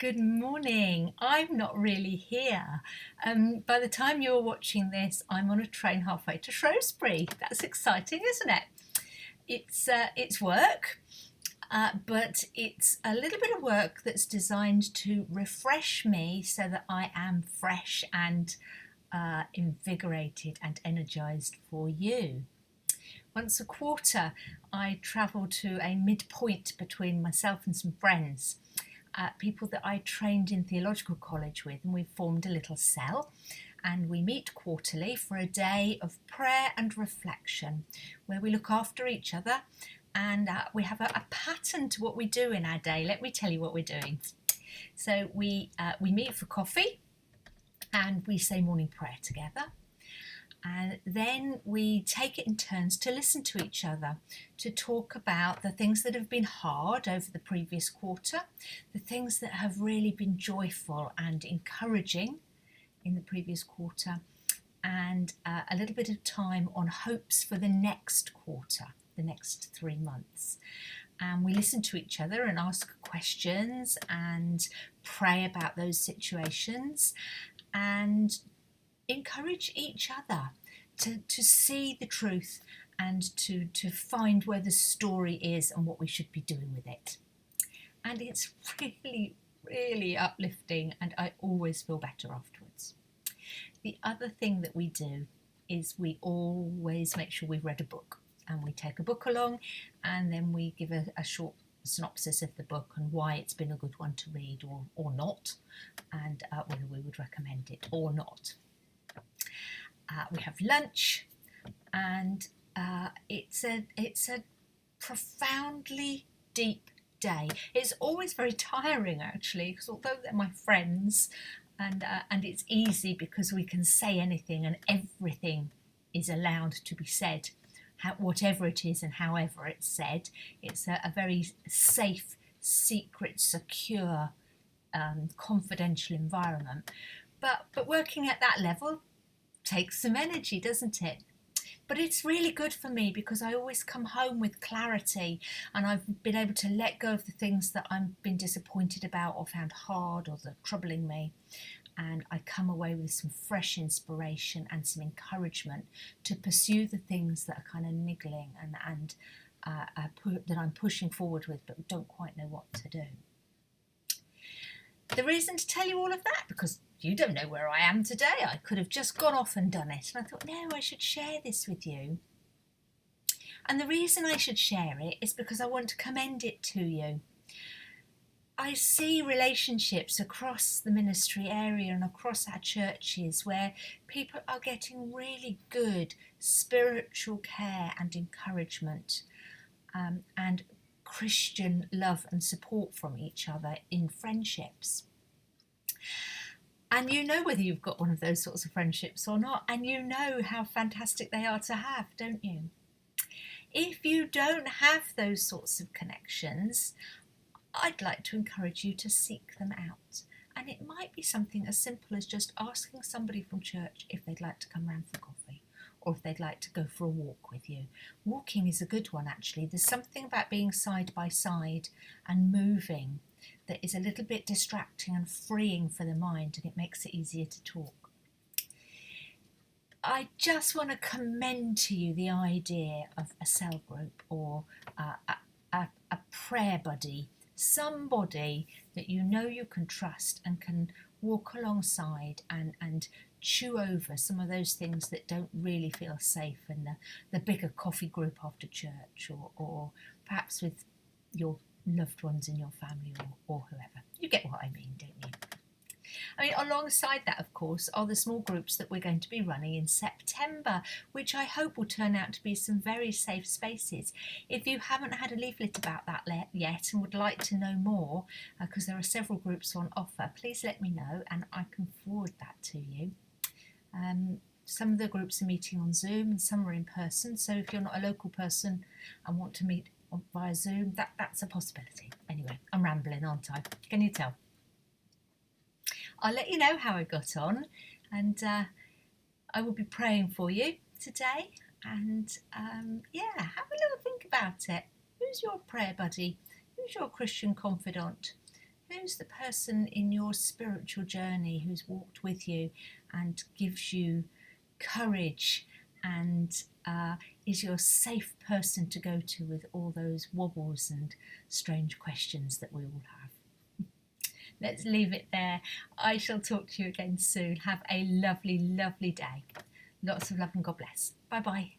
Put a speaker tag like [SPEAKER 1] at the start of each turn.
[SPEAKER 1] Good morning. I'm not really here. By the time you're watching this, I'm on a train halfway to Shrewsbury. That's exciting, isn't it? It's work, but it's a little bit of work that's designed to refresh me so that I am fresh and invigorated and energized for you. Once a quarter, I travel to a midpoint between myself and some friends, people that I trained in theological college with, and we've formed a little cell. And we meet quarterly for a day of prayer and reflection where we look after each other, and we have a pattern to what we do in our day. Let me tell you what we're doing. So we meet for coffee and we say morning prayer together. And then we take it in turns to listen to each other, to talk about the things that have been hard over the previous quarter, the things that have really been joyful and encouraging in the previous quarter, and a little bit of time on hopes for the next quarter, the next 3 months. And we listen to each other and ask questions and pray about those situations and encourage each other to see the truth and to find where the story is and what we should be doing with it. And it's really, really uplifting, and I always feel better afterwards. The other thing that we do is we always make sure we've read a book, and we take a book along and then we give a short synopsis of the book and why it's been a good one to read or not, and whether we would recommend it or not. We have lunch, and it's a profoundly deep day. It's always very tiring, actually, because although they're my friends, and it's easy because we can say anything and everything is allowed to be said, whatever it is and however it's said. It's a very safe, secret, secure, confidential environment. But working at that level takes some energy, doesn't it? But it's really good for me because I always come home with clarity, and I've been able to let go of the things that I've been disappointed about or found hard or that are troubling me. And I come away with some fresh inspiration and some encouragement to pursue the things that are kind of niggling and that I'm pushing forward with but don't quite know what to do. The reason to tell you all of that, because you don't know where I am today. I could have just gone off and done it. And I thought, no, I should share this with you. And the reason I should share it is because I want to commend it to you. I see relationships across the ministry area and across our churches where people are getting really good spiritual care and encouragement, and Christian love and support from each other in friendships. And you know whether you've got one of those sorts of friendships or not, and you know how fantastic they are to have, don't you? If you don't have those sorts of connections, I'd like to encourage you to seek them out. And it might be something as simple as just asking somebody from church if they'd like to come round for coffee, or if they'd like to go for a walk with you. Walking is a good one, actually. There's something about being side by side and moving that is a little bit distracting and freeing for the mind, and it makes it easier to talk. I just want to commend to you the idea of a cell group or a prayer buddy, somebody that you know you can trust and can walk alongside and chew over some of those things that don't really feel safe in the bigger coffee group after church, or perhaps with your loved ones in your family or whoever. You get what I mean, don't you? I mean, alongside that, of course, are the small groups that we're going to be running in September, which I hope will turn out to be some very safe spaces. If you haven't had a leaflet about that yet and would like to know more, because there are several groups on offer, please let me know and I can forward that to you. Some of the groups are meeting on Zoom and some are in person, so if you're not a local person and want to meet via Zoom, that's a possibility. Anyway, I'm rambling, aren't I? Can you tell? I'll let you know how I got on, and I will be praying for you today. And have a little think about it. Who's your prayer buddy? Who's your Christian confidant? Who's the person in your spiritual journey who's walked with you and gives you courage and is your safe person to go to with all those wobbles and strange questions that we all have? Let's leave it there. I shall talk to you again soon. Have a lovely, lovely day. Lots of love and God bless. Bye bye.